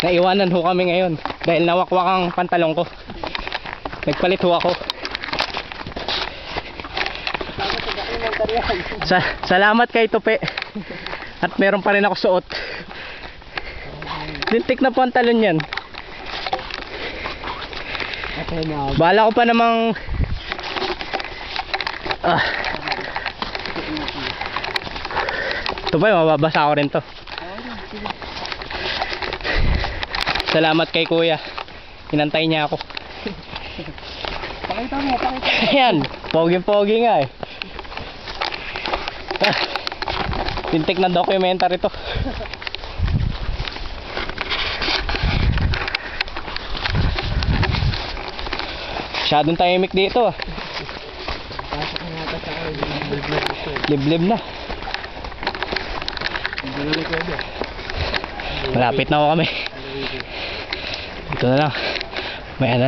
Naiwanan ho kami ngayon dahil nawakwak ang pantalong ko. Nagpalit ho ako. Salamat kay Tupi. At meron pa rin ako suot. Lintik na pantalon yan. Bala ko pa namang ito ba, mababasa ako rin to. Salamat kay kuya. Inantay niya ako. Pakita mo, pakita mo. Ayan, pogi-pogi nga eh. Tintik na documentary to. Masyadong tahimik dito ah. Liblib na. Malapit na ako kami. Ito na lang. May ano.